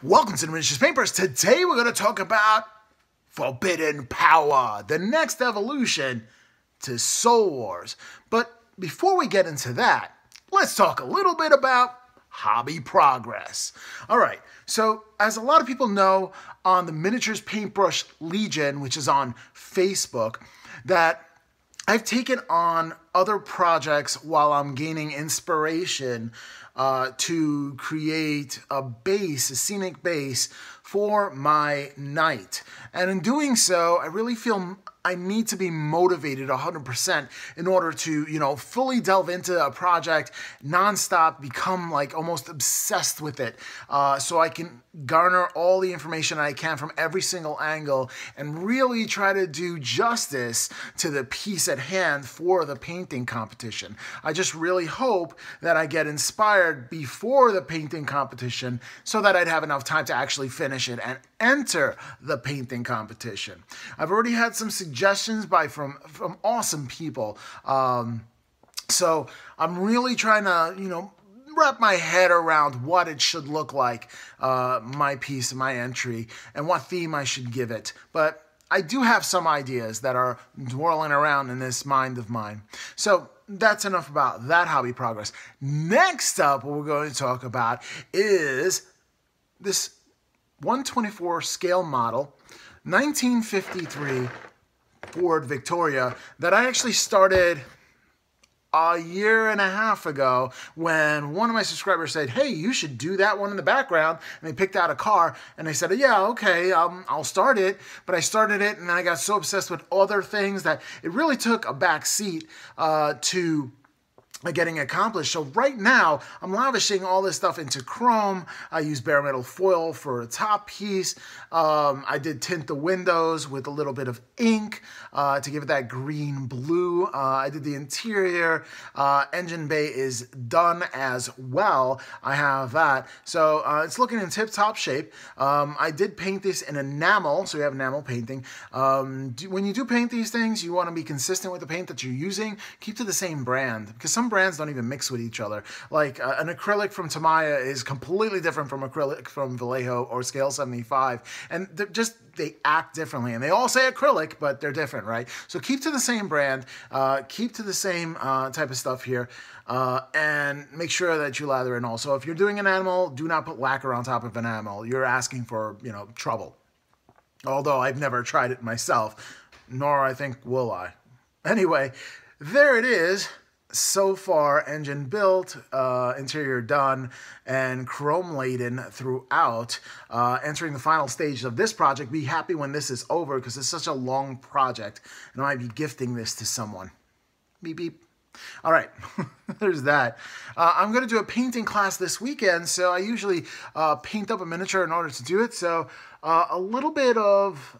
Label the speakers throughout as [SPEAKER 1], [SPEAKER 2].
[SPEAKER 1] Welcome to the Miniatures Paintbrush. Today we're going to talk about Forbidden Power, the next evolution to Soul Wars. But before we get into that, let's talk a little bit about hobby progress. All right, so as a lot of people know, on the Miniatures Paintbrush Legion, which is on Facebook, that I've taken on other projects while I'm gaining inspiration to create a scenic base for my night. And in doing so, I really feel I need to be motivated 100% in order to, fully delve into a project nonstop, become like almost obsessed with it, so I can garner all the information I can from every single angle and really try to do justice to the piece at hand for the painting competition. I just really hope that I get inspired before the painting competition so that I'd have enough time to actually finish it and enter the painting competition. I've already had some suggestions from awesome people. So I'm really trying to, wrap my head around what it should look like, my piece, my entry, and what theme I should give it. But I do have some ideas that are whirling around in this mind of mine. So that's enough about that hobby progress. Next up, what we're going to talk about is this 1/24 scale model, 1953 Ford Victoria, that I actually started a year and a half ago when one of my subscribers said, hey, you should do that one in the background. And they picked out a car and I said, yeah, okay, I'll start it. But I started it and then I got so obsessed with other things that it really took a back seat to getting accomplished. So right now, I'm lavishing all this stuff into chrome. I use bare metal foil for a top piece. I did tint the windows with a little bit of ink to give it that green blue. I did the interior. Engine bay is done as well. I have that. So it's looking in tip-top shape. I did paint this in enamel, so we have enamel painting. When you do paint these things, you want to be consistent with the paint that you're using. Keep to the same brand, because some brands don't even mix with each other. Like an acrylic from Tamiya is completely different from acrylic from Vallejo or Scale 75, and they act differently. And they all say acrylic, but they're different, right? So keep to the same brand, keep to the same type of stuff here, and make sure that you lather in. Also, if you're doing enamel, do not put lacquer on top of enamel. You're asking for trouble. Although I've never tried it myself, nor I think will I. Anyway, there it is. So far, engine built, interior done, and chrome laden throughout. Entering the final stage of this project. Be happy when this is over because it's such a long project, and I might be gifting this to someone. Beep, beep. All right, there's that. I'm going to do a painting class this weekend, so I usually paint up a miniature in order to do it. So a little bit of,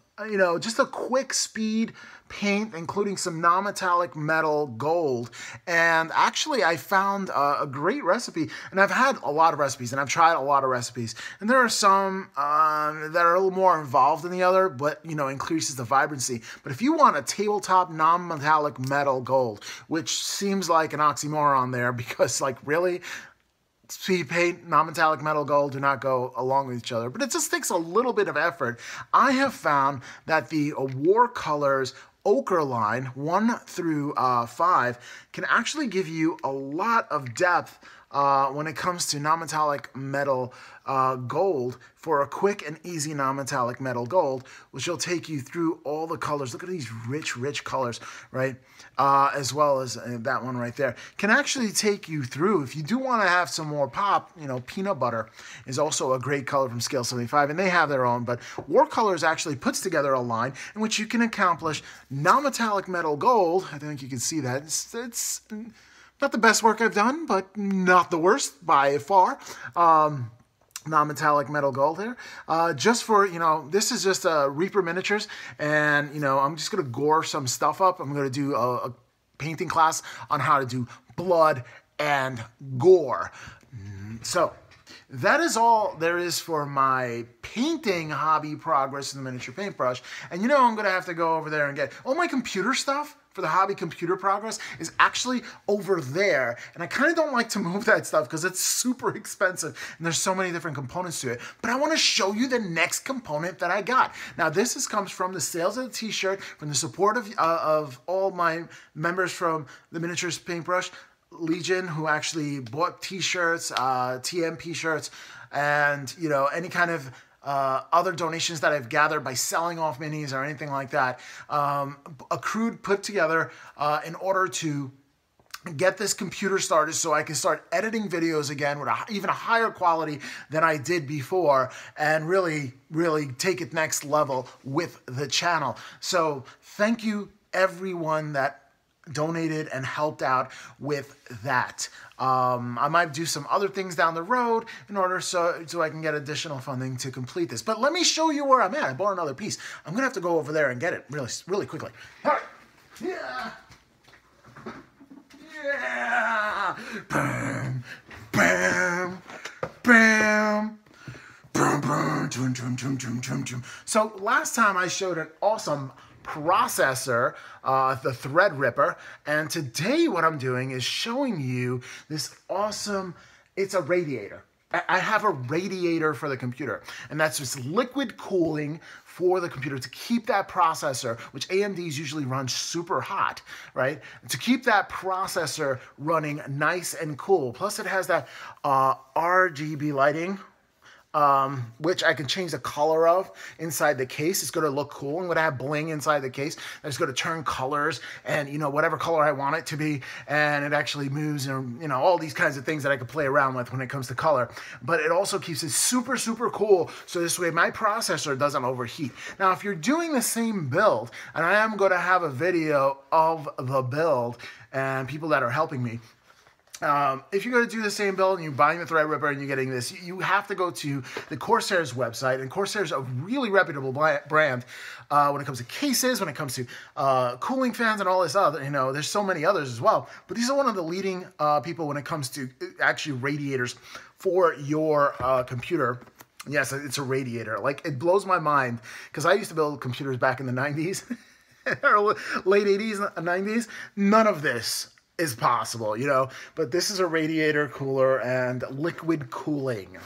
[SPEAKER 1] just a quick speed paint, including some non-metallic metal gold. And actually, I found a great recipe, and I've had a lot of recipes, and I've tried a lot of recipes. And there are some that are a little more involved than the other, but, increases the vibrancy. But if you want a tabletop non-metallic metal gold, which seems like an oxymoron there, because, really, speed paint, non-metallic metal gold do not go along with each other, but it just takes a little bit of effort. I have found that the War Colors Ochre line 1 through 5 can actually give you a lot of depth when it comes to non-metallic metal gold for a quick and easy non-metallic metal gold, which will take you through all the colors. Look at these rich, rich colors, right? As well as that one right there. Can actually take you through, if you do want to have some more pop, peanut butter is also a great color from Scale 75, and they have their own, but War Colors actually puts together a line in which you can accomplish non-metallic metal gold. I think you can see that. It's not the best work I've done, but not the worst by far. Non-metallic metal gold here. Just for, this is just Reaper Miniatures, and, I'm just going to gore some stuff up. I'm going to do a painting class on how to do blood and gore. So that is all there is for my painting hobby progress in the miniature paintbrush. And I'm going to have to go over there and get all my computer stuff for the hobby computer progress is actually over there. And I kind of don't like to move that stuff because it's super expensive and there's so many different components to it. But I want to show you the next component that I got. Now this comes from the sales of the t-shirt, from the support of all my members from the Miniatures Paintbrush Legion who actually bought t-shirts, TMP shirts, and you know, any kind of other donations that I've gathered by selling off minis or anything like that, accrued, put together in order to get this computer started so I can start editing videos again with even a higher quality than I did before and really, really take it next level with the channel. So thank you everyone that donated and helped out with that. I might do some other things down the road in order so I can get additional funding to complete this. But let me show you where I'm at. I bought another piece. I'm gonna have to go over there and get it really quickly. All right. Yeah. Yeah. Bam. Bam. Bam. So last time I showed an awesome processor, the Threadripper, and today what I'm doing is showing you this awesome, it's a radiator. I have a radiator for the computer, and that's just liquid cooling for the computer to keep that processor, which AMDs usually run super hot, right? To keep that processor running nice and cool. Plus it has that RGB lighting, which I can change the color of inside the case. It's going to look cool. I'm going to have bling inside the case. That's going to turn colors and, you know, whatever color I want it to be. And it actually moves and, you know, all these kinds of things that I can play around with when it comes to color. But it also keeps it super, super cool. So this way my processor doesn't overheat. Now, if you're doing the same build, and I am going to have a video of the build and people that are helping me, if you're going to do the same build and you're buying the Threadripper and you're getting this, you have to go to the Corsair's website. And Corsair's a really reputable brand when it comes to cases, when it comes to cooling fans and all this other, you know, there's so many others as well. But these are one of the leading people when it comes to actually radiators for your computer. Yes, it's a radiator. Like, it blows my mind because I used to build computers back in the 90s, or late 80s, 90s. None of this is possible, you know, but this is a radiator cooler and liquid cooling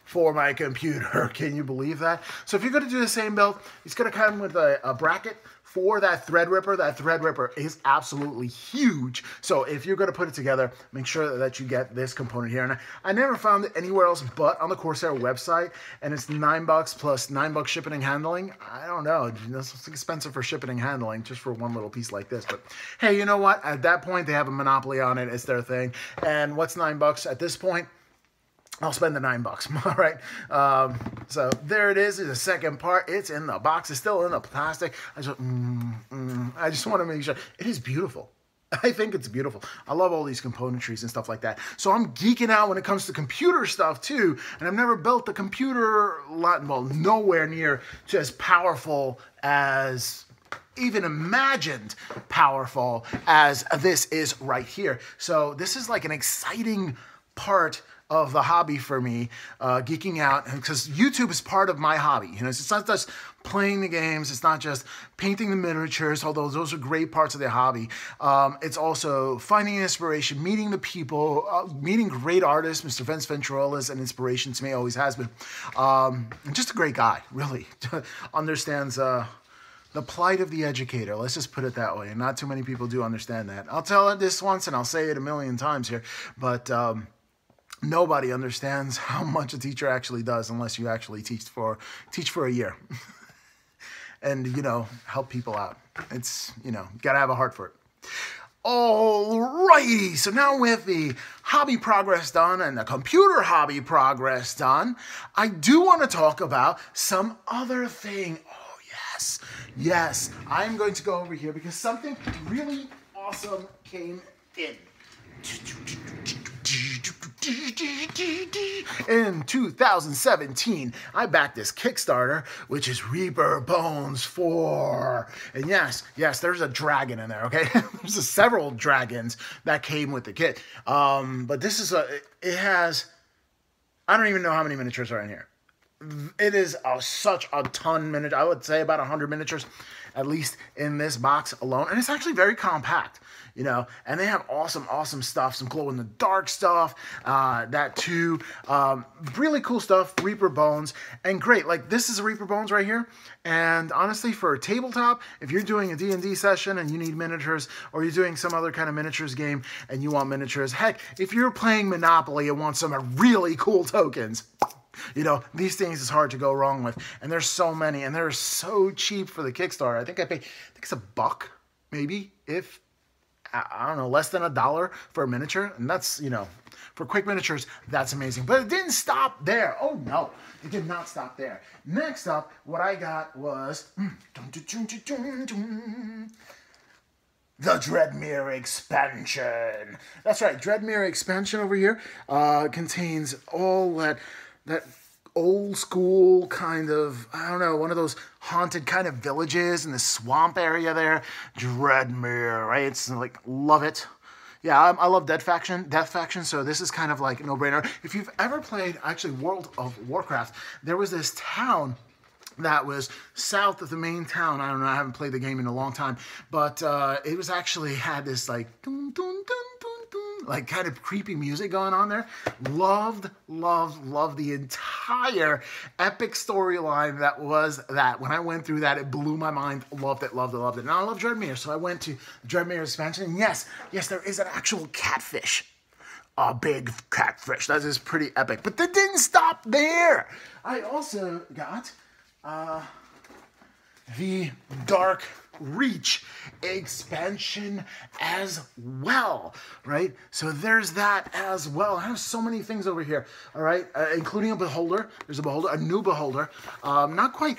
[SPEAKER 1] for my computer. Can you believe that? So if you're going to do the same build, it's going to come with a bracket for that Threadripper. That Threadripper is absolutely huge. So if you're going to put it together, make sure that you get this component here. And I never found it anywhere else but on the Corsair website. And it's $9 plus $9 shipping and handling. I don't know. It's expensive for shipping and handling just for one little piece like this. But hey, you know what? At that point, they have a monopoly on it. It's their thing. And what's $9 at this point? I'll spend the $9, all right? So there it is. The second part. It's in the box. It's still in the plastic. I just want to make sure. It is beautiful. I think it's beautiful. I love all these componentries and stuff like that. So I'm geeking out when it comes to computer stuff too. And I've never built a computer, well, nowhere near to as powerful as, even imagined powerful as this is right here. So this is like an exciting part of the hobby for me, geeking out, because YouTube is part of my hobby. You know, it's not just playing the games, it's not just painting the miniatures, although those are great parts of the hobby. It's also finding inspiration, meeting the people, meeting great artists. Mr. Vince Venturella is an inspiration to me, always has been. Just a great guy, really. Understands the plight of the educator. Let's just put it that way. And not too many people do understand that. I'll tell it this once and I'll say it a million times here, but nobody understands how much a teacher actually does unless you actually teach for a year and, you know, help people out. It's, you know, gotta have a heart for it. Alrighty, so now with the hobby progress done and the computer hobby progress done, I do want to talk about some other thing. Oh, yes, I'm going to go over here because something really awesome came in. In 2017, I backed this Kickstarter, which is Reaper Bones 4. And yes, there's a dragon in there, okay? There's several dragons that came with the kit. But this is it has, I don't even know how many miniatures are in here. it is such a ton miniature. I would say about 100 miniatures, at least in this box alone. And it's actually very compact, you know, and they have awesome stuff, some glow-in-the-dark stuff, that too, really cool stuff, Reaper Bones, and great, like, this is a Reaper Bones right here, and honestly, for a tabletop, if you're doing a D&D session and you need miniatures, or you're doing some other kind of miniatures game and you want miniatures, heck, if you're playing Monopoly and want some really cool tokens, you know, these things is hard to go wrong with, and there's so many, and they're so cheap for the Kickstarter. I think it's $1, maybe, if, I don't know, less than $1 for a miniature, and that's, you know, for quick miniatures, that's amazing. But it didn't stop there. Oh no, it did not stop there. Next up, what I got was the Dreadmere expansion. That's right, Dreadmere expansion over here contains all that old school kind of, I don't know, one of those haunted kind of villages in the swamp area there. Dreadmere, right? It's like, love it. Yeah, I love Death Faction, so this is kind of like a no-brainer. If you've ever played, actually, World of Warcraft, there was this town that was south of the main town. I don't know, I haven't played the game in a long time, but it was actually had this like dun, dun, dun, dun, dun, like kind of creepy music going on there. Loved the entire epic storyline that was that. When I went through that, it blew my mind. Loved it. And I love Dreadmere, so I went to Dreadmere expansion, and yes, there is an actual catfish. A big catfish. That is pretty epic. But that didn't stop there. I also got the Dark Reach expansion as well, right? So there's that as well. I have so many things over here, all right, including a beholder. There's a beholder, a new beholder. Not quite.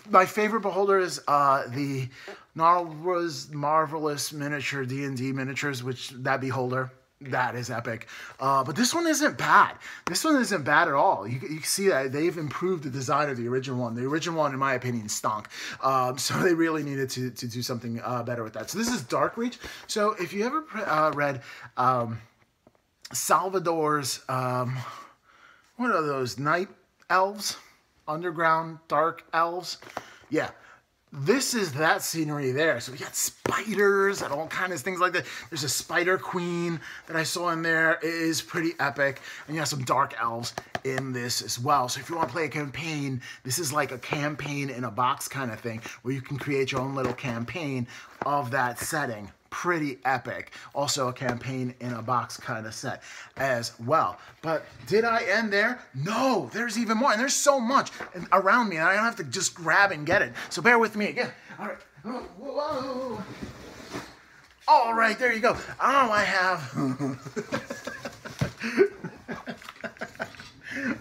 [SPEAKER 1] My favorite beholder is the Narwhal's Marvelous Miniature D&D miniatures, which that beholder. That is epic. But this one isn't bad. This one isn't bad at all. You can see that they've improved the design of the original one. The original one, in my opinion, stunk. So they really needed to do something better with that. So this is Dark Reach. So if you ever read Salvador's, what are those, night elves? Underground dark elves? Yeah. This is that scenery there. So we got spiders and all kinds of things like that. There's a spider queen that I saw in there. It is pretty epic. And you have some dark elves in this as well. So if you want to play a campaign, this is like a campaign in a box kind of thing where you can create your own little campaign of that setting. Pretty epic. Also a campaign in a box kind of set as well. But did I end there? No, there's even more. And there's so much around me, and I don't have to just grab and get it. So bear with me again. All right. Whoa. All right, there you go. I have...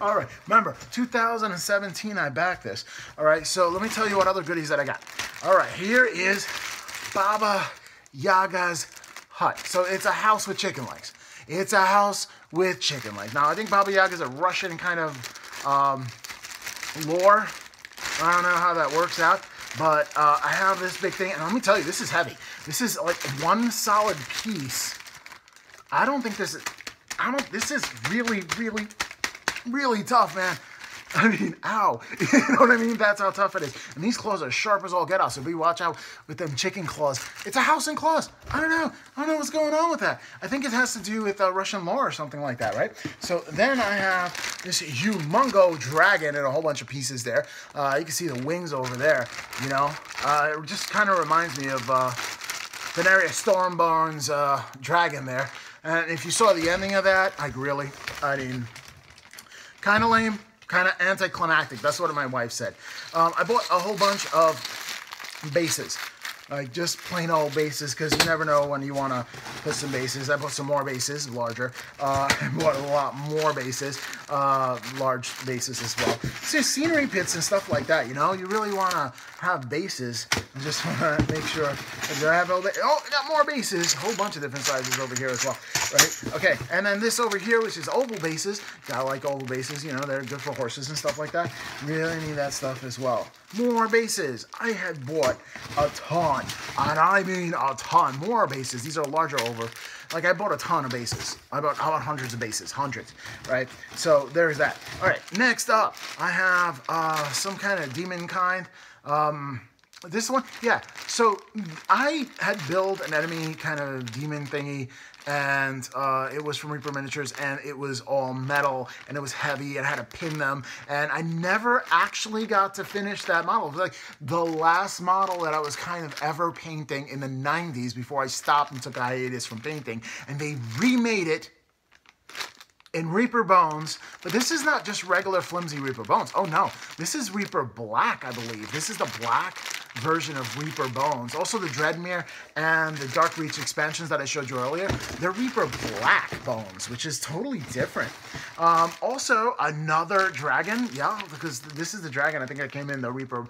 [SPEAKER 1] All right, remember, 2017, I backed this. All right, so let me tell you what other goodies that I got. All right, here is Baba Yaga's hut. So it's a house with chicken legs. It's a house with chicken legs. Now, I think Baba Yaga is a Russian kind of lore. I don't know how that works out, but I have this big thing, and let me tell you, this is heavy. This is like one solid piece. I don't think this is, this is really tough, man. I mean, ow. You know what I mean? That's how tough it is. And these claws are sharp as all get out, so be watch out with them chicken claws. It's a house in claws. I don't know what's going on with that. I think it has to do with Russian lore or something like that, right? So then I have this humongo dragon and a whole bunch of pieces there. You can see the wings over there, you know. It just kind of reminds me of Veneria Stormborn's dragon there. And if you saw the ending of that, like really, I mean, kind of lame. Kind of anticlimactic. That's what my wife said. I bought a whole bunch of bases. Like just plain old bases, because you never know when you want to put some bases. I bought some more bases, larger. I bought a lot more bases, large bases as well. So scenery pits and stuff like that, you know? You really want to have bases I just want to make sure that I have all the... Oh, I got more bases. A whole bunch of different sizes over here as well, right? Okay, and then this over here, which is oval bases. Gotta like oval bases, you know, they're good for horses and stuff like that. Really need that stuff as well. More bases. I had bought a ton, and I mean a ton. More bases. These are larger over. Like, I bought a ton of bases. I bought hundreds of bases. Hundreds, right? So, there's that. All right, next up, I have some kind of demon kind. This one, yeah. So, I had built an enemy kind of demon thingy, and it was from Reaper Miniatures, and it was all metal, and it was heavy, and I had to pin them, and I never actually got to finish that model. It was like the last model that I was kind of ever painting in the 90s before I stopped and took a hiatus from painting, and they remade it in Reaper Bones, but this is not just regular flimsy Reaper Bones. Oh no, this is Reaper Black, I believe. This is the black version of Reaper Bones. Also the Dreadmere and the Dark Reach expansions that I showed you earlier, they're Reaper Black Bones, which is totally different. Also another dragon, yeah, because this is the dragon I think I came in the Reaper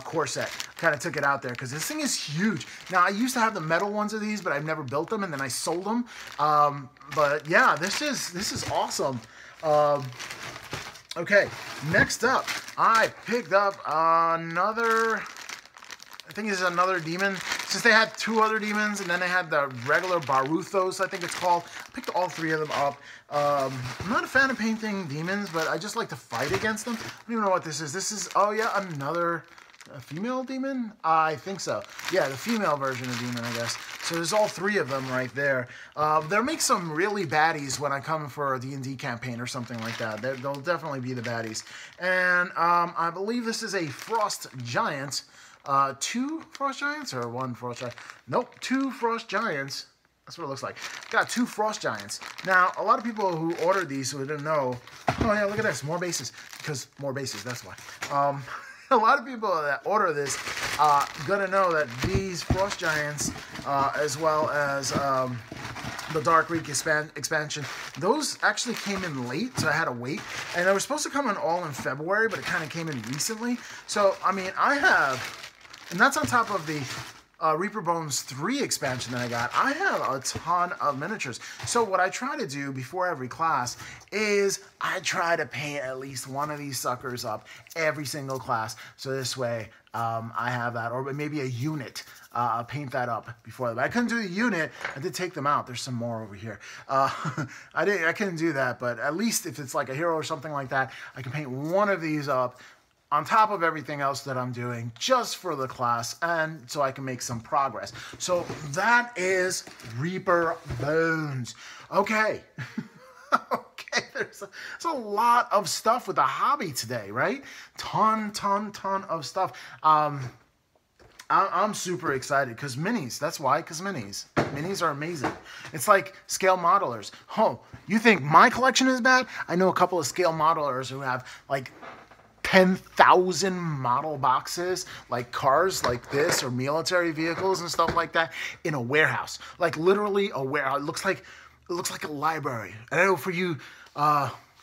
[SPEAKER 1] core set. Kind of took it out there because this thing is huge. Now I used to have the metal ones of these, but I've never built them, and then I sold them. But yeah, this is awesome. Okay, next up, I picked up another, I think this is another demon. Since they had two other demons, and then they had the regular Baruthos, I think it's called. I picked all three of them up. I'm not a fan of painting demons, but I just like to fight against them. I don't even know what this is. This is, oh yeah, another... a female demon? I think so. Yeah, the female version of demon, I guess. So there's all three of them right there. They'll make some really baddies when I come for a D&D campaign or something like that. They'll definitely be the baddies. And I believe this is a Frost Giant. Two Frost Giants or one Frost Giant? Nope, two Frost Giants. That's what it looks like. Got two Frost Giants. Now, a lot of people who ordered these who didn't know, oh yeah, look at this, more bases. Because more bases, that's why. A lot of people that order this gonna know that these Frost Giants, as well as the Dark Reach expansion, those actually came in late, so I had to wait. And they were supposed to come in all in February, but it kind of came in recently. So, I mean, I have, and that's on top of the Reaper Bones 3 expansion that I got. I have a ton of miniatures. So what I try to do before every class is I try to paint at least one of these suckers up every single class. So this way I have that, or maybe a unit. I'll paint that up before that. I couldn't do the unit. I did take them out. There's some more over here. I couldn't do that, but at least if it's like a hero or something like that, I can paint one of these up on top of everything else that I'm doing just for the class, and so I can make some progress. So that is Reaper Bones. Okay. Okay, there's a lot of stuff with the hobby today, right? Ton of stuff. I'm super excited because minis, that's why, because minis. Minis are amazing. It's like scale modelers. Oh, you think my collection is bad? I know a couple of scale modelers who have like 10,000 model boxes, like cars like this or military vehicles and stuff like that in a warehouse. Like literally a warehouse. It looks like a library. And I know for you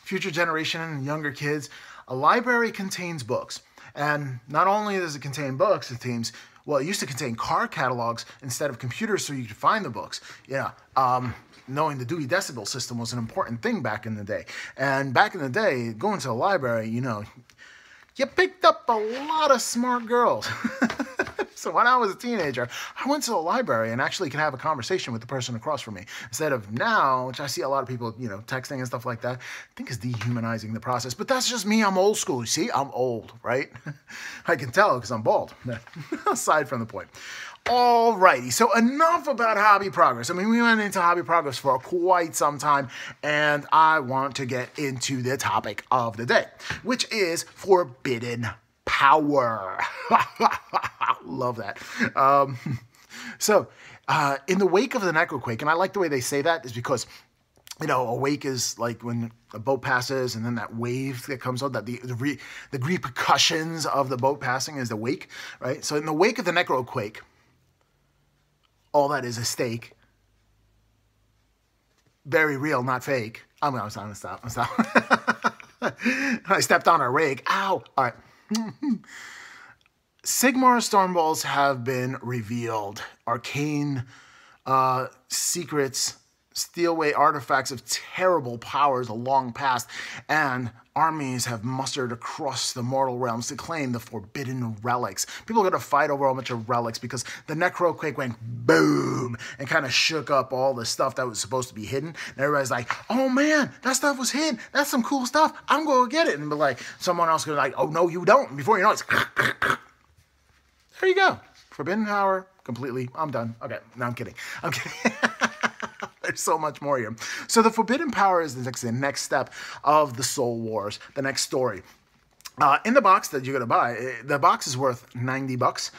[SPEAKER 1] future generation and younger kids, a library contains books. And not only does it contain books, it contains, well, it used to contain car catalogs instead of computers so you could find the books. Yeah. Knowing the Dewey Decimal System was an important thing back in the day. And back in the day, going to a library, you know, you picked up a lot of smart girls. So when I was a teenager, I went to the library and actually could have a conversation with the person across from me. Instead of now, which I see a lot of people, you know, texting and stuff like that, I think is dehumanizing the process. But that's just me. I'm old school. You see, I'm old, right? I can tell because I'm bald. Aside from the point. Alrighty, so enough about hobby progress. I mean, we went into hobby progress for quite some time, and I want to get into the topic of the day, which is forbidden power. Love that. So, in the wake of the Necroquake, and I like the way they say that, is because, you know, a wake is like when a boat passes, and then that wave that comes out, that the repercussions of the boat passing is the wake, right? So in the wake of the Necroquake, all that is a stake. Very real, not fake. I'm gonna stop. I stepped on a rake. Ow! All right. Sigmar Stormbolts have been revealed. Arcane secrets, steal away artifacts of terrible powers long past, and armies have mustered across the mortal realms to claim the forbidden relics. People are going to fight over a bunch of relics because the Necroquake went boom and kind of shook up all the stuff that was supposed to be hidden. And everybody's like, oh man, that stuff was hidden. That's some cool stuff. I'm going to get it. And be like, someone else going to be like, oh no, you don't. And before you know it, it's there you go. Forbidden power, completely. I'm done. Okay, no, I'm kidding. I'm kidding. There's so much more here. So the Forbidden Power is the next step of the Soul Wars, the next story. In the box that you're going to buy, the box is worth $90.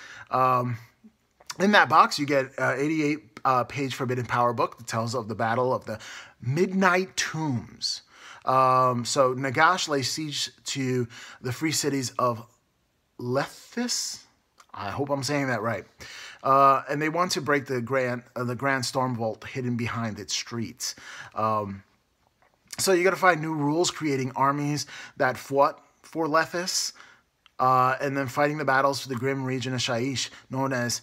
[SPEAKER 1] In that box, you get an 88-page Forbidden Power book that tells of the Battle of the Midnight Tombs. So Nagash lays siege to the free cities of Lethis. I hope I'm saying that right. And they want to break the Grand Storm Vault hidden behind its streets. So you got to find new rules, creating armies that fought for Lethis, and then fighting the battles for the grim region of Shyish, known as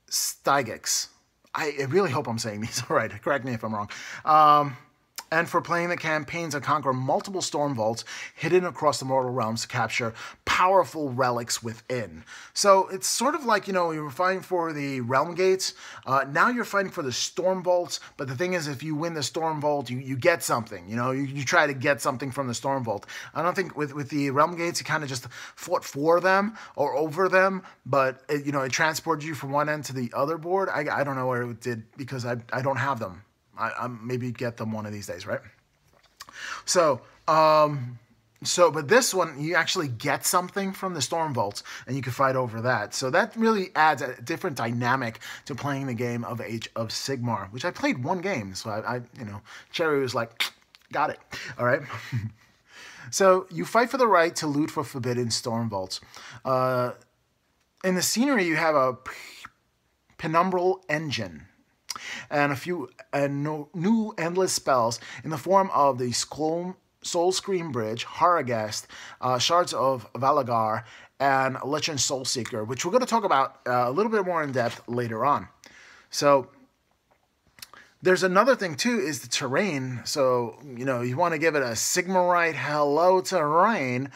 [SPEAKER 1] Stygex. I really hope I'm saying these all right. Correct me if I'm wrong. And for playing the campaigns and conquer multiple storm vaults hidden across the mortal realms to capture powerful relics within. So it's sort of like, you know, you were fighting for the realm gates. Now you're fighting for the storm vaults. But the thing is, if you win the storm vault, you get something. You know, you try to get something from the storm vault. I don't think with the realm gates, you kind of just fought for them or over them. But, you know, it transported you from one end to the other board. I don't know where it did because I don't have them. I maybe get them one of these days, right? So, but this one, you actually get something from the Storm Vaults, and you can fight over that. So that really adds a different dynamic to playing the game of Age of Sigmar, which I played one game. So I you know, Cherry was like, got it, all right? So you fight for the right to loot for forbidden Storm Vaults. In the scenery, you have a penumbral engine and a few new endless spells in the form of the Soul Scream Bridge, Haragast, Shards of Valagar, and Lichen Soulseeker, which we're going to talk about a little bit more in depth later on. So there's another thing too, is the terrain. So, you know, you want to give it a Sigmarite hello terrain.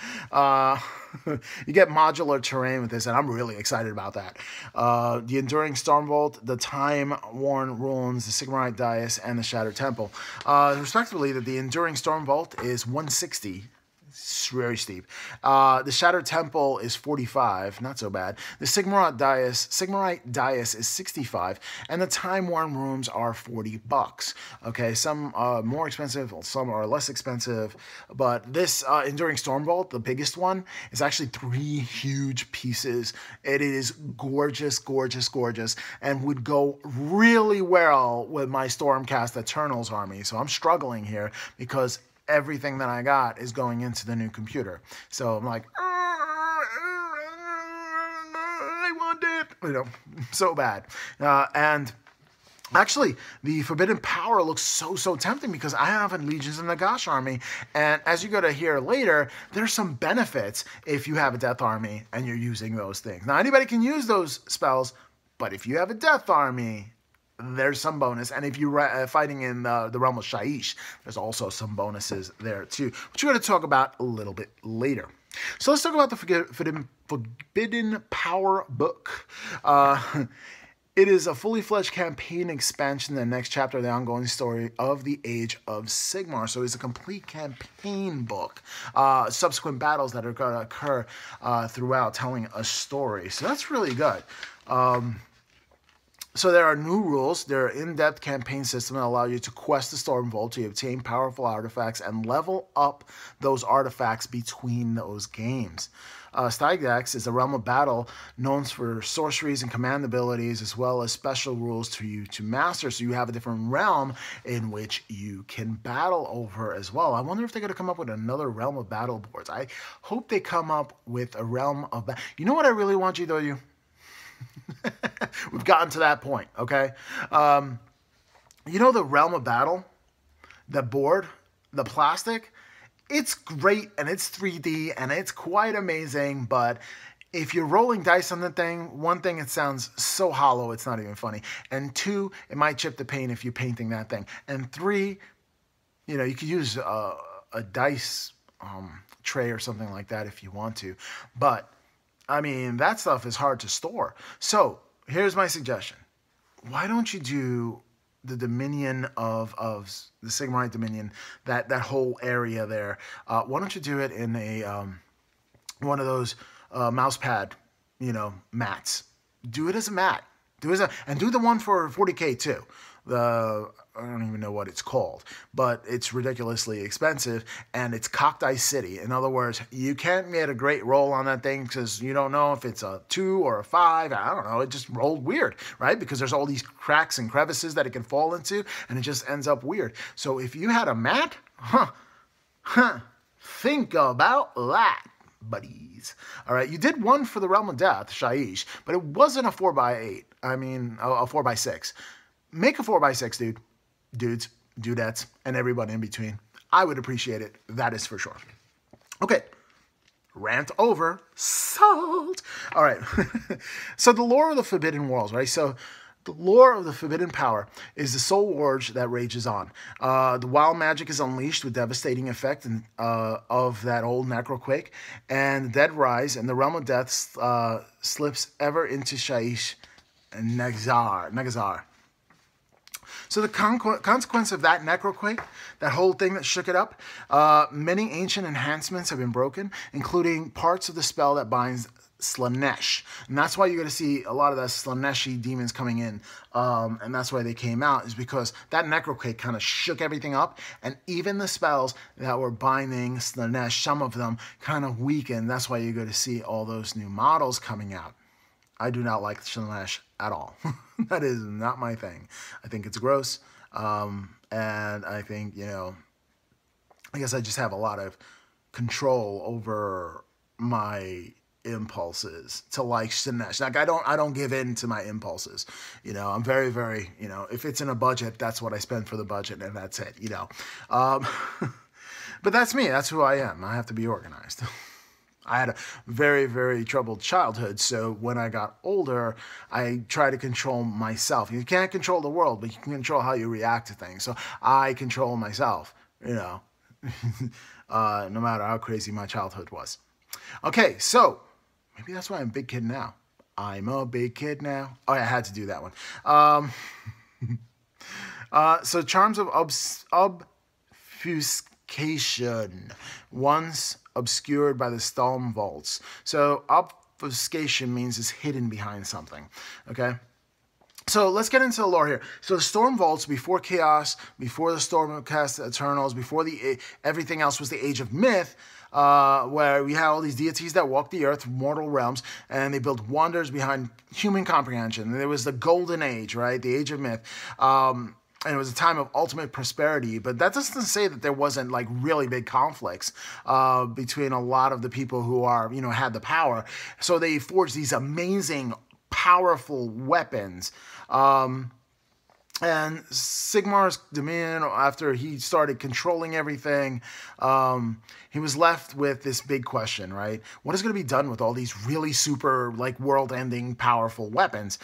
[SPEAKER 1] You get modular terrain with this, and I'm really excited about that. The Enduring Storm Vault, the Time-Worn Ruins, the Sigmarite Dais, and the Shattered Temple. Respectively, the Enduring Storm Vault is 160. It's very steep. The Shattered Temple is 45, not so bad. The Sigmarite Dais is 65, and the Time-Worn Rooms are $40. Okay, some are more expensive, some are less expensive, but this Enduring Storm Vault, the biggest one, is actually 3 huge pieces. It is gorgeous, gorgeous, gorgeous, and would go really well with my Stormcast Eternals army. So I'm struggling here because everything that I got is going into the new computer. So I'm like, I want it, you know, so bad. And actually, the Forbidden Power looks so tempting because I have a Legions of Nagash army, and as you go to hear later, there's some benefits if you have a Death army and you're using those things. Now, anybody can use those spells, but if you have a Death army, there's some bonus, and if you're fighting in the realm of Shyish, there's also some bonuses there too, which we're going to talk about a little bit later. So let's talk about the Forbidden Power book. It is a fully fledged campaign expansion, the next chapter of the ongoing story of the Age of Sigmar. So it's a complete campaign book, subsequent battles that are going to occur throughout, telling a story. So that's really good. So there are new rules. There are in-depth campaign systems that allow you to quest the Storm Vault to obtain powerful artifacts and level up those artifacts between those games. Stygex is a realm of battle known for sorceries and command abilities, as well as special rules to you to master. So you have a different realm in which you can battle over as well. I wonder if they're going to come up with another realm of battle boards. I hope they come up with a realm of battle. You know what I really want, GW? We've gotten to that point, okay? You know the Realm of Battle? The board? The plastic? It's great, and it's 3D, and it's quite amazing, but if you're rolling dice on the thing, one thing, it sounds so hollow, it's not even funny. And two, it might chip the paint if you're painting that thing. And three, you know, you could use a dice tray or something like that if you want to. But, I mean, that stuff is hard to store. So, here's my suggestion. Why don't you do the Dominion of the Sigmarite Dominion, that whole area there? Why don't you do it in a one of those mouse pad, you know, mats? Do it as a mat. And do the one for 40K too. I don't even know what it's called, but it's ridiculously expensive, and it's Cocked Ice City. In other words, you can't get a great roll on that thing because you don't know if it's a 2 or a 5. I don't know. It just rolled weird, right? Because there's all these cracks and crevices that it can fall into, and it just ends up weird. So if you had a mat, think about that, buddies. All right, you did one for the Realm of Death, Shyish, but it wasn't a 4x8. I mean, a 4x6. Make a 4x6, dudes, dudettes, and everybody in between. I would appreciate it. That is for sure. Okay. Rant over. Salt. All right. So the lore of the Forbidden Worlds, right? So the lore of the Forbidden Power is the soul wars that rages on. The wild magic is unleashed with devastating effect of that old necroquake, and dead rise, and the realm of death slips ever into Shyish and Negazar. So the consequence of that necroquake, that whole thing that shook it up, many ancient enhancements have been broken, including parts of the spell that binds Slaanesh. And that's why you're going to see a lot of the Slaaneshi demons coming in. And that's why they came out, is because that necroquake kind of shook everything up. And even the spells that were binding Slaanesh, some of them kind of weakened. That's why you're going to see all those new models coming out. I do not like Slaanesh at all. That is not my thing. I think it's gross. And I think, you know, I guess I just have a lot of control over my impulses to like Slaanesh. Like I don't give in to my impulses. You know, I'm very, very, you know, if it's in a budget, that's what I spend for the budget, and that's it, you know. But that's me. That's who I am. I have to be organized. I had a very, very troubled childhood, so when I got older, I try to control myself. You can't control the world, but you can control how you react to things. So I control myself, you know, no matter how crazy my childhood was. Okay, so maybe that's why I'm a big kid now. I'm a big kid now. Oh, yeah, I had to do that one. So charms of obfuscation. Once obscured by the storm vaults. So obfuscation means it's hidden behind something. Okay? So let's get into the lore here. So the storm vaults, before chaos, before the storm of cast eternals, before everything else was the age of myth, where we had all these deities that walked the earth, mortal realms, and they built wonders behind human comprehension. And there was the golden age, right? The age of myth. And it was a time of ultimate prosperity, but that doesn't say that there wasn't like really big conflicts between a lot of the people who are, you know, had the power. So they forged these amazing, powerful weapons. And Sigmar's dominion, after he started controlling everything, he was left with this big question, right? What is going to be done with all these really super, like, world-ending, powerful weapons?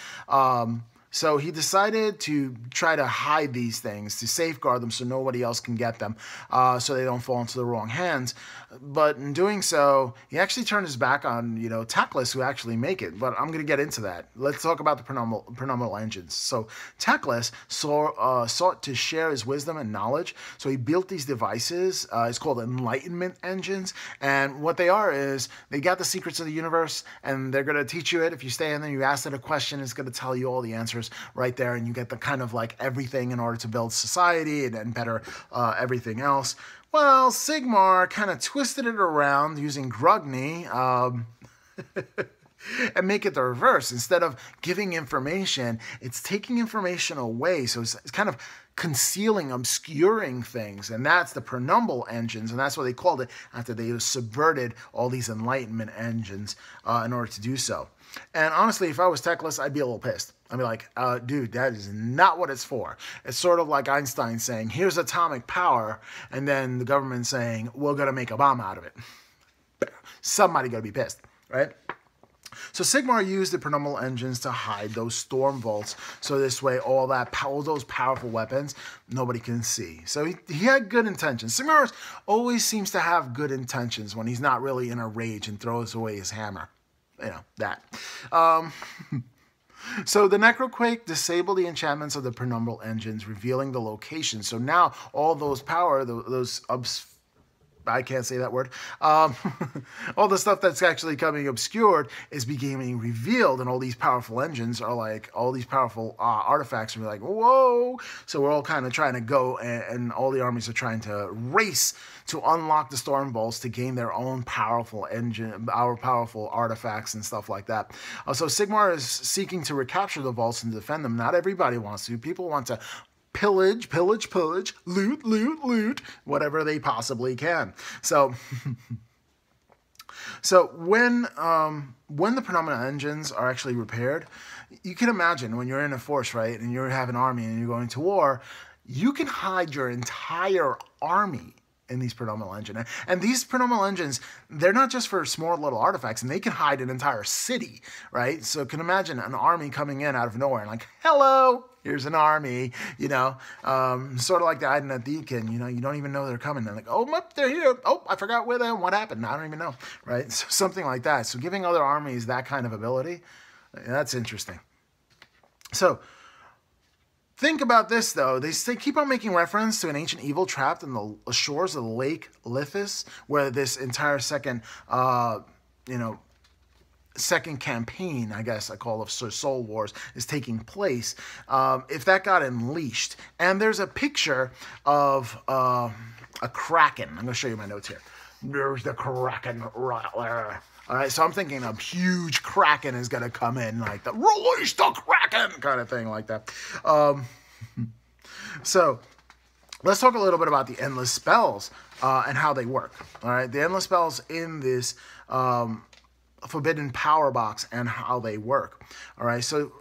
[SPEAKER 1] So he decided to try to hide these things, to safeguard them so nobody else can get them, so they don't fall into the wrong hands. But in doing so, he actually turned his back on, you know, Teclis, who actually make it. But I'm going to get into that. Let's talk about the pronominal engines. So Teclis sought to share his wisdom and knowledge. So he built these devices. It's called enlightenment engines. And what they are is they got the secrets of the universe, and they're going to teach you it. If you stay in there, you ask it a question, it's going to tell you all the answers right there, and you get the kind of like everything in order to build society and better everything else. Well, Sigmar kind of twisted it around using Grugni and make it the reverse. Instead of giving information, it's taking information away. So it's kind of concealing, obscuring things. And that's the Penumbral engines. And that's what they called it after they subverted all these Enlightenment engines in order to do so. And honestly, if I was Teclis, I'd be a little pissed. I'd be like, dude, that is not what it's for. It's sort of like Einstein saying, here's atomic power, and then the government saying, we're going to make a bomb out of it. Somebody got to be pissed, right? So Sigmar used the Pronomal engines to hide those storm vaults. So this way, all those powerful weapons, nobody can see. So he had good intentions. Sigmar always seems to have good intentions when he's not really in a rage and throws away his hammer. You know, that. So the Necroquake disabled the enchantments of the Penumbral engines, revealing the location. So now all those I can't say that word. All the stuff that's actually coming obscured is becoming revealed, and all these powerful engines are like, all these powerful artifacts are like, whoa! So we're all kind of trying to go, and all the armies are trying to race to unlock the storm vaults to gain their own powerful powerful artifacts and stuff like that. So Sigmar is seeking to recapture the vaults and defend them. Not everybody wants to. People want to pillage, loot, whatever they possibly can. So, when the Penumbra engines are actually repaired, you can imagine when you're in a force, right, and you have an army and you're going to war, you can hide your entire army in these Pronomal engines. And these Pronomal engines, they're not just for small little artifacts, and they can hide an entire city, right? So you can imagine an army coming in out of nowhere and like, hello, here's an army, you know, sort of like the Aiden at Deacon, you know, you don't even know they're coming. They're like, oh, they're here. Oh, I forgot where they are. What happened? I don't even know, right? So something like that. So giving other armies that kind of ability, that's interesting. So think about this, though. They keep on making reference to an ancient evil trapped in the shores of Lake Lithis, where this entire second campaign, I guess I call of Soul Wars, is taking place. If that got unleashed, and there's a picture of a kraken. I'm going to show you my notes here. There's the kraken. All right, so I'm thinking a huge kraken is going to come in, like the release the kraken kind of thing, like that. So let's talk a little bit about the endless spells and how they work. All right, the endless spells in this Forbidden Power box and how they work. All right, so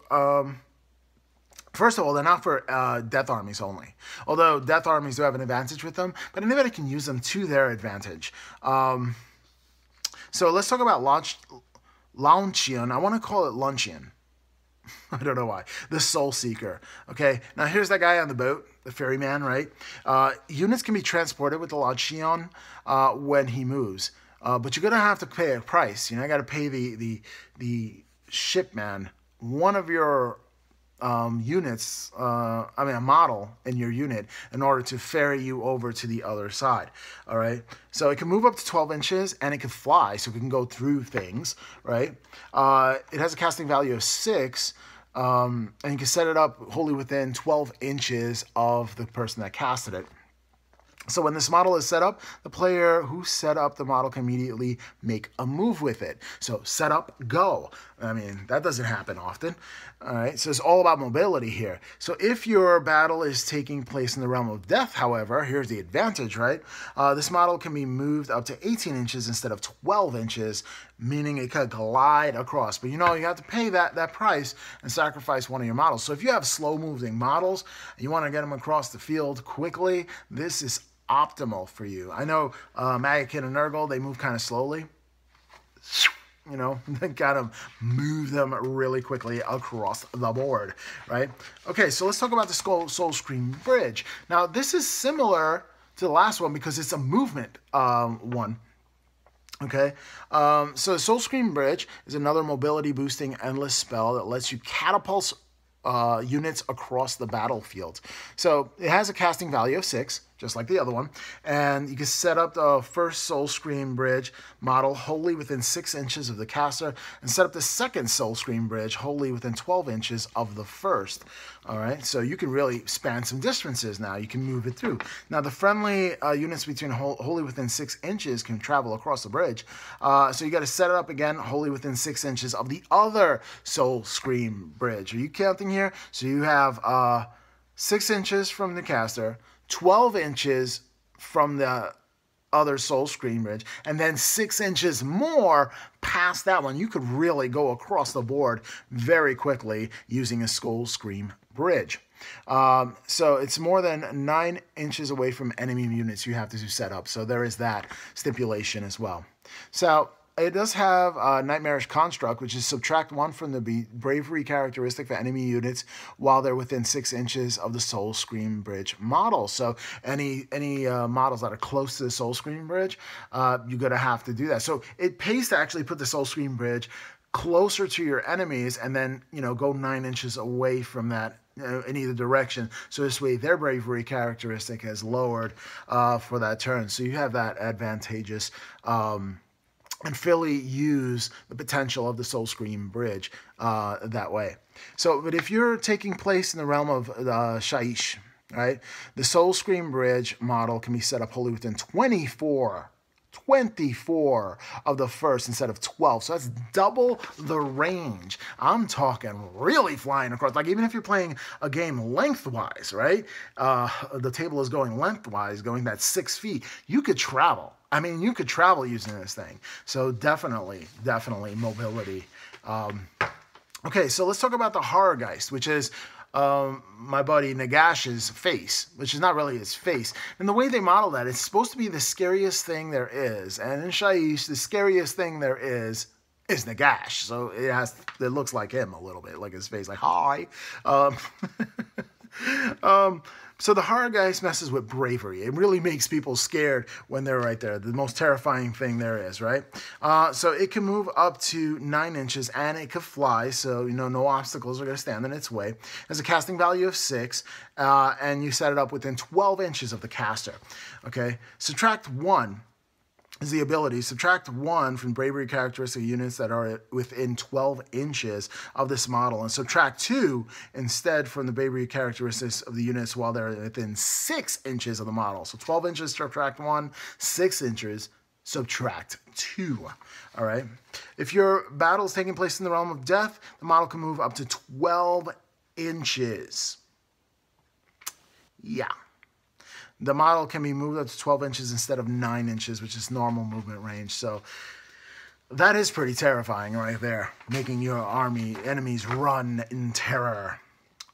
[SPEAKER 1] first of all, they're not for death armies only. Although death armies do have an advantage with them, but anybody can use them to their advantage. So let's talk about Launchion. I want to call it Luncheon. I don't know why. The Soul Seeker. Okay, now here's that guy on the boat, the ferryman, right? Units can be transported with the Launchion when he moves. But you're going to have to pay a price. You know, I got to pay the shipman one of your units, a model in your unit in order to ferry you over to the other side. All right. So it can move up to 12 inches and it can fly, so it can go through things. Right. It has a casting value of 6. And you can set it up wholly within 12 inches of the person that casted it. So when this model is set up, the player who set up the model can immediately make a move with it. So set up, go. I mean, that doesn't happen often. All right, so it's all about mobility here. So if your battle is taking place in the realm of death, however, here's the advantage, right? This model can be moved up to 18 inches instead of 12 inches, meaning it could glide across. But you know, you have to pay that price and sacrifice one of your models. So if you have slow-moving models and you want to get them across the field quickly, this is optimal for you. I know Maggotkin and Nurgle, they move kind of slowly. You know, they gotta move them really quickly across the board, right? Okay, so let's talk about the Soulscream Bridge. Now, this is similar to the last one because it's a movement one. Okay, so the Soulscream Bridge is another mobility boosting endless spell that lets you catapult units across the battlefield. So it has a casting value of 6, just like the other one, and you can set up the first Soulscream Bridge model wholly within 6 inches of the caster, and set up the second Soulscream Bridge wholly within 12 inches of the first. All right, so you can really span some distances now. You can move it through. Now, the friendly units between wholly within 6 inches can travel across the bridge. So you got to set it up again wholly within 6 inches of the other Soulscream Bridge. Are you counting here? So you have 6 inches from the caster, 12 inches from the other Soulscream Bridge, and then 6 inches more past that one. You could really go across the board very quickly using a Soulscream Bridge. So it's more than 9 inches away from enemy units you have to set up. So there is that stipulation as well. So it does have a Nightmarish Construct, which is subtract 1 from the bravery characteristic for enemy units while they're within 6 inches of the Soul Scream Bridge model. So any models that are close to the Soul Scream Bridge, you're going to have to do that. So it pays to actually put the Soul Scream Bridge closer to your enemies and then, go 9 inches away from that in either direction. So this way their bravery characteristic has lowered for that turn. So you have that advantageous and fully use the potential of the Soul Scream Bridge that way. So, but if you're taking place in the realm of Shyish, right, the Soul Scream Bridge model can be set up wholly within 24 of the first instead of 12. So that's double the range. I'm talking really flying across. Like even if you're playing a game lengthwise, right? The table is going lengthwise, going that 6 feet. You could travel. I mean, you could travel using this thing. So definitely mobility. Okay, so let's talk about the Horrorgeist, which is my buddy Nagash's face, which is not really his face. And the way they model that, it's supposed to be the scariest thing there is. And in Shyish, the scariest thing there is Nagash. So it looks like him a little bit, like his face, like, hi. So the Horrorgeist messes with bravery. It really makes people scared when they're right there. The most terrifying thing there is, right? So it can move up to 9 inches and it can fly. So, no obstacles are going to stand in its way. It has a casting value of 6 and you set it up within 12 inches of the caster. Okay. Subtract 1 is the ability. Subtract 1 from bravery characteristic units that are within 12 inches of this model, and subtract 2 instead from the bravery characteristics of the units while they're within 6 inches of the model. So 12 inches, subtract 1, 6 inches, subtract 2. All right. If your battle is taking place in the realm of death, the model can move up to 12 inches. Yeah. The model can be moved up to 12 inches instead of 9 inches, which is normal movement range. So that is pretty terrifying right there, making your enemies run in terror.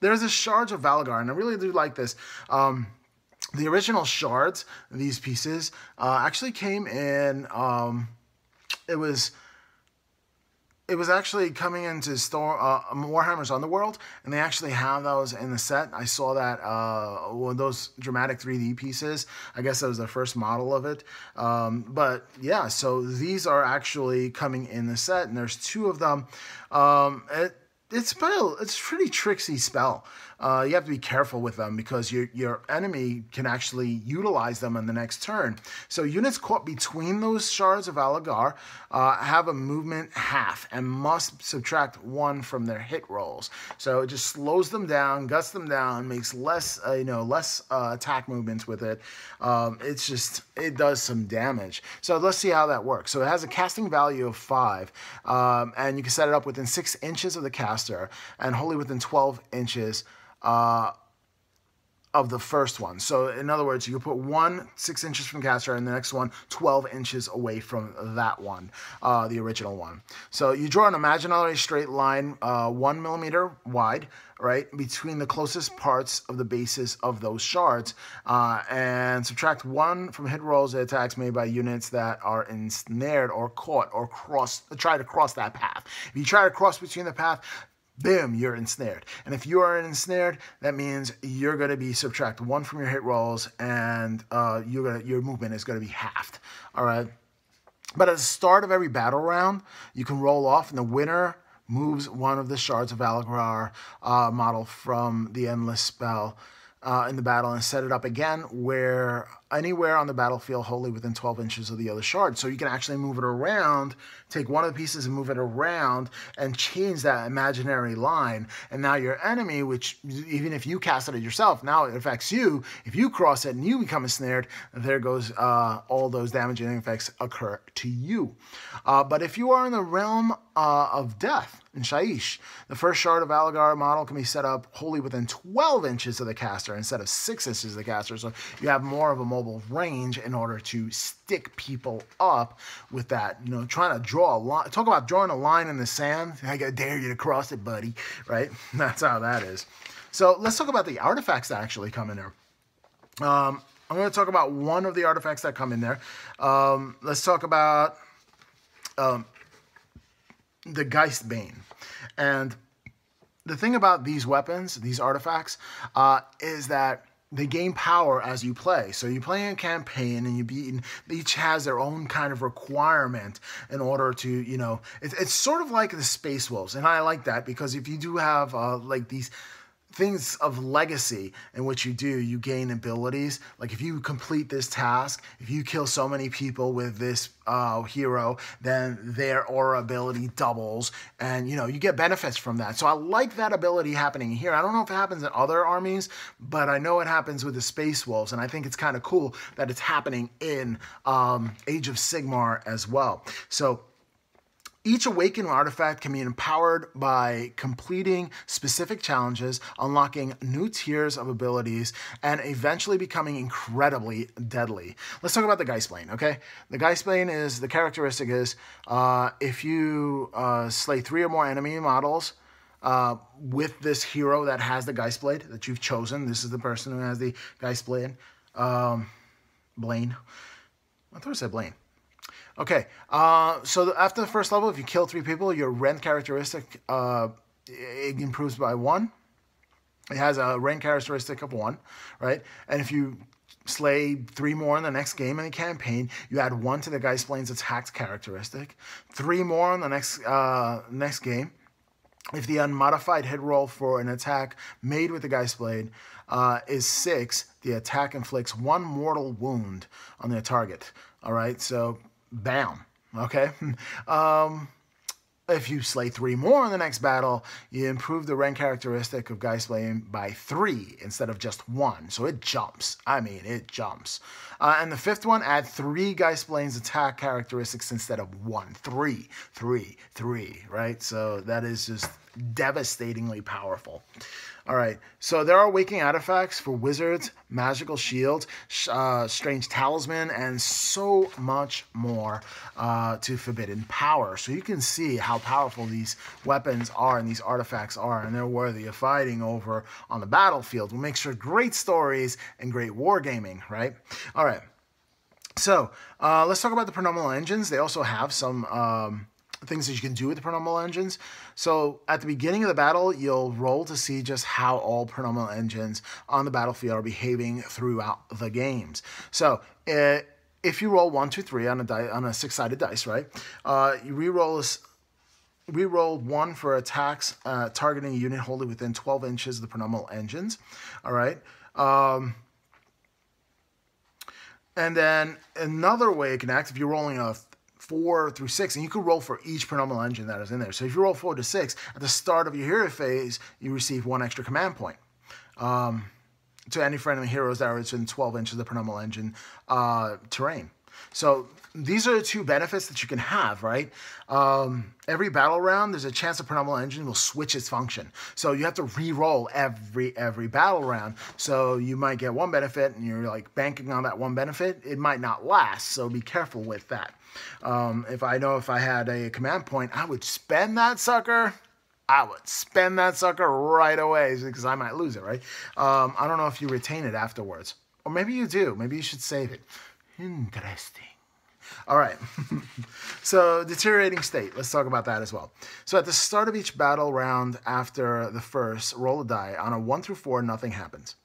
[SPEAKER 1] There's a Shards of Valagar, and I really do like this. The original shards, these pieces, actually came in, it was actually coming into Warhammer's Underworld, and they actually have those in the set. I saw that those dramatic 3D pieces. I guess that was the first model of it. But yeah, so these are actually coming in the set, and there's 2 of them. It's a pretty tricksy spell. You have to be careful with them because your enemy can actually utilize them in the next turn. So units caught between those Shards of Valagar have a movement half and must subtract 1 from their hit rolls. So it just slows them down, guts them down, makes less attack movements with it. It does some damage. So let's see how that works. So it has a casting value of 5, and you can set it up within 6 inches of the caster and wholly within 12 inches of the first one. So in other words, you can put one 6 inches from caster and the next one 12 inches away from that one, the original one. So you draw an imaginary straight line 1 millimeter wide, right, between the closest parts of the bases of those shards, and subtract 1 from hit rolls and attacks made by units that are ensnared or caught or try to cross that path. If you try to cross between the path, boom, you're ensnared. And if you are ensnared, that means you're going to be subtract 1 from your hit rolls, and your movement is going to be halved. All right. But at the start of every battle round, you can roll off, and the winner moves one of the Shards of Valagar model from the Endless spell in the battle and set it up again anywhere on the battlefield wholly within 12 inches of the other shard. So you can actually move it around, take one of the pieces and move it around and change that imaginary line. And now your enemy, which even if you casted it yourself, now it affects you. If you cross it and you become ensnared, there goes all those damaging effects occur to you. But if you are in the realm of death, in Shyish, the first Shard of Valagar model can be set up wholly within 12 inches of the caster instead of 6 inches of the caster. So you have more of a mobile range in order to stick people up with that. You know, trying to draw a line. Talk about drawing a line in the sand. I gotta dare you to cross it, buddy. Right? That's how that is. So let's talk about the artifacts that actually come in there. I'm going to talk about one of the artifacts that come in there. Let's talk about the Geistbane. And the thing about these weapons, these artifacts, is that they gain power as you play. So you play a campaign and each has their own kind of requirement in order to, you know, it's sort of like the Space Wolves. And I like that because if you do have like these things of legacy in which you gain abilities. Like if you complete this task, if you kill so many people with this hero, then their aura ability doubles, and you know, you get benefits from that. So I like that ability happening here. I don't know if it happens in other armies, but I know it happens with the Space Wolves, and I think it's kind of cool that it's happening in Age of Sigmar as well. So each awakened artifact can be empowered by completing specific challenges, unlocking new tiers of abilities, and eventually becoming incredibly deadly. Let's talk about the Geistbane, okay? The Geistbane is, the characteristic is, if you slay 3 or more enemy models with this hero that has the Geistblade that you've chosen, this is the person who has the Geistblade, Blaine. I thought I said Blaine. Okay, so after the first level, if you kill 3 people, your rend characteristic it improves by 1. It has a rend characteristic of 1, right? And if you slay 3 more in the next game in the campaign, you add 1 to the Geistblade's attack characteristic. 3 more in the next game. If the unmodified hit roll for an attack made with the Geistblade is 6, the attack inflicts 1 mortal wound on the target. All right, so bam, okay? If you slay 3 more in the next battle, you improve the rend characteristic of Geistblade by 3 instead of just 1. So it jumps. I mean, it jumps. And the 5th one, add 3 Geistblade's attack characteristics instead of 1. 3, 3, 3, right? So that is just devastatingly powerful. All right, so there are awakening artifacts for wizards, magical shields, strange talisman, and so much more to forbidden power. So you can see how powerful these weapons are and these artifacts are, and they're worthy of fighting over on the battlefield. What makes for great stories and great wargaming, right? All right, so let's talk about the Pronominal Engines. They also have some things that you can do with the Pronominal Engines. So at the beginning of the battle, you'll roll to see just how all Pronominal Engines on the battlefield are behaving throughout the games. So if you roll 1, 2, 3 on a 6-sided dice, right? You re-roll 1 for attacks targeting a unit wholly within 12 inches of the Pronominal Engines. All right. And then another way it can act, if you're rolling a 4 through 6, and you can roll for each Pronominal Engine that is in there. So if you roll 4 to 6, at the start of your hero phase, you receive 1 extra command point to any friendly heroes that are within 12 inches of the Pronominal Engine terrain. So these are the 2 benefits that you can have, right? Every battle round, there's a chance the Pronominal Engine will switch its function. So you have to re-roll every battle round. So you might get 1 benefit, and you're like banking on that 1 benefit. It might not last, so be careful with that. If I had a command point, I would spend that sucker. I would spend that sucker right away because I might lose it, right? I don't know if you retain it afterwards. Or maybe you do. Maybe you should save it. Interesting. All right. So deteriorating state. Let's talk about that as well. So at the start of each battle round after the first, roll a die. On a 1 through 4, nothing happens.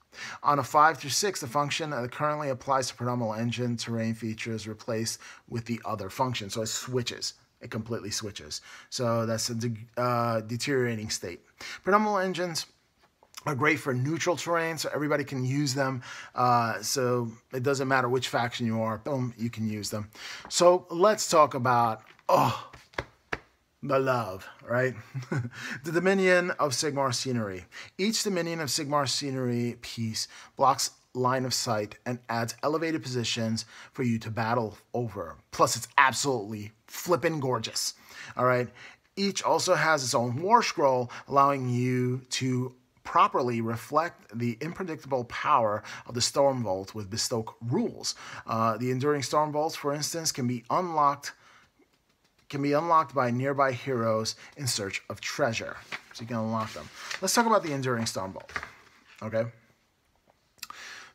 [SPEAKER 1] On a 5 through 6, the function that currently applies to Pronominal Engine terrain features replaced with the other function. So it switches. It completely switches. So that's a deteriorating state. Pronominal Engines are great for neutral terrain, so everybody can use them. So it doesn't matter which faction you are, boom, you can use them. So let's talk about, the love, right? The Dominion of Sigmar Scenery. Each Dominion of Sigmar Scenery piece blocks line of sight and adds elevated positions for you to battle over. Plus, it's absolutely flippin' gorgeous, all right? Each also has its own war scroll, allowing you to properly reflect the unpredictable power of the Stormvault with bespoke rules. The Enduring Stormvaults, for instance, can be unlocked by nearby heroes in search of treasure. So you can unlock them. Let's talk about the Enduring Stormvault. Okay.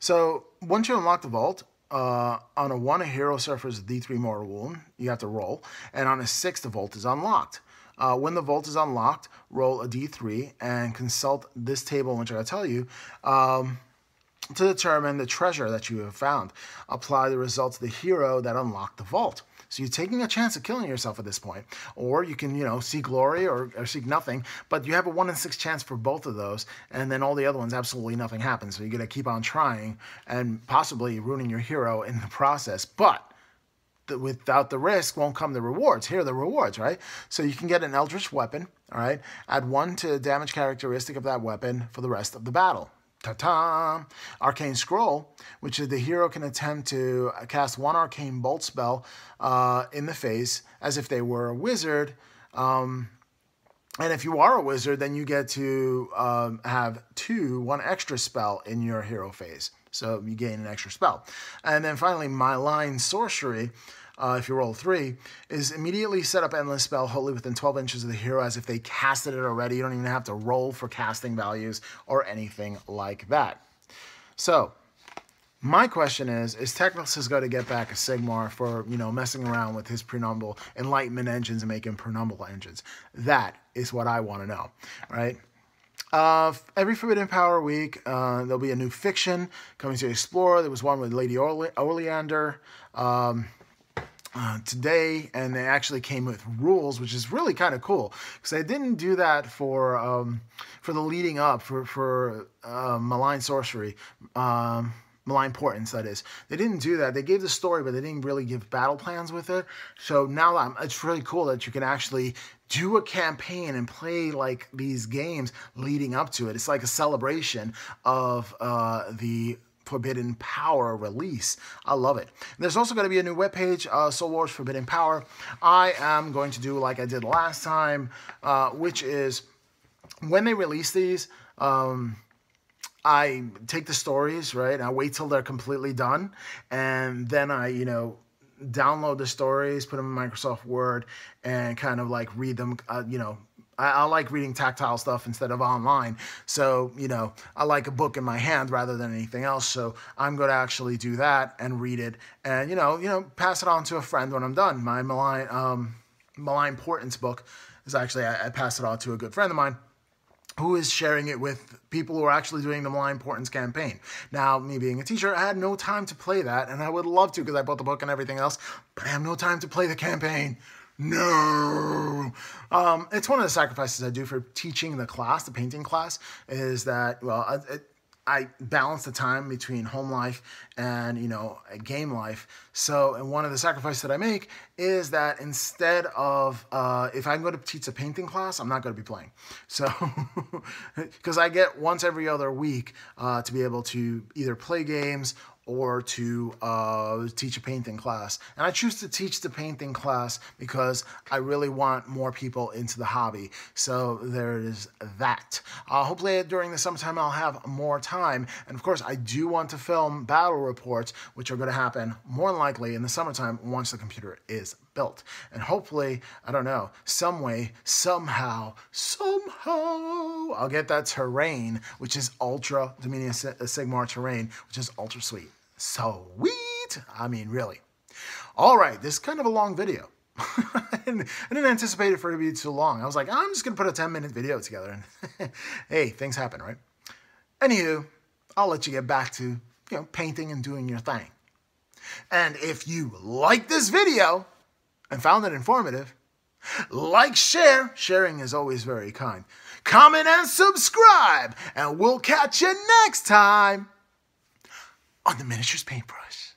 [SPEAKER 1] So once you unlock the vault, on a 1, a hero suffers a D3 mortal wound. You have to roll. And on a 6, the vault is unlocked. When the vault is unlocked, roll a D3 and consult this table, which I'll tell you, to determine the treasure that you have found. Apply the results to the hero that unlocked the vault. So you're taking a chance of killing yourself at this point. Or you can, seek glory or seek nothing. But you have a 1 in 6 chance for both of those. And then all the other ones, absolutely nothing happens. So you're going to keep on trying and possibly ruining your hero in the process. But without the risk won't come the rewards. Here are the rewards, right? So you can get an Eldritch weapon, all right? Add 1 to the damage characteristic of that weapon for the rest of the battle. Ta-ta! Arcane Scroll, which is the hero can attempt to cast 1 arcane bolt spell in the face as if they were a wizard. And if you are a wizard, then you get to have 1 extra spell in your hero phase. So you gain an extra spell. And then finally, Malign Sorcery, if you roll 3, is immediately set up endless spell wholly within 12 inches of the hero as if they casted it already. You don't even have to roll for casting values or anything like that. So my question is Teclis going to get back a Sigmar for, messing around with his Penumbral Enlightenment engines and making Penumbral engines? That is what I want to know, right? Every Forbidden Power week, there'll be a new fiction coming to explore. There was one with Lady Oleander today, and they actually came with rules, which is really kind of cool because they didn't do that for the leading up for Malign Sorcery. Malign Portents, that is. They didn't do that. They gave the story, but they didn't really give battle plans with it. So now it's really cool that you can actually do a campaign and play like these games leading up to it. It's like a celebration of the Forbidden Power release. I love it. And there's also going to be a new webpage, Soul Wars Forbidden Power. I am going to do like I did last time, which is when they release these, I take the stories, right? I wait till they're completely done, and then I, download the stories, put them in Microsoft Word, and kind of like read them. I like reading tactile stuff instead of online. So, I like a book in my hand rather than anything else. So I'm going to actually do that and read it, and pass it on to a friend when I'm done. My Malign Portents book is actually I pass it on to a good friend of mine, who is sharing it with people who are actually doing the Malign Portents campaign. Now, me being a teacher, I had no time to play that, and I would love to because I bought the book and everything else, but I have no time to play the campaign. No! It's one of the sacrifices I do for teaching the class, the painting class, is that, I balance the time between home life and, game life. So, and one of the sacrifices that I make is that instead of, if I'm going to teach a painting class, I'm not going to be playing. So, because I get once every other week to be able to either play games or to teach a painting class. And I choose to teach the painting class because I really want more people into the hobby. So there is that. Hopefully during the summertime I'll have more time. And of course I do want to film battle reports, which are going to happen more than likely in the summertime once the computer is built. And hopefully, I don't know, some way, somehow, I'll get that terrain, which is Ultra Dominion Sigmar terrain, which is ultra sweet. Sweet! I mean, really. All right, this is kind of a long video. I didn't anticipate it for it to be too long. I was like, I'm just going to put a 10-minute video together. And hey, things happen, right? Anywho, I'll let you get back to, painting and doing your thing. And if you like this video and found it informative, like, share. Sharing is always very kind. Comment and subscribe. And we'll catch you next time on the Miniatures Paintbrush.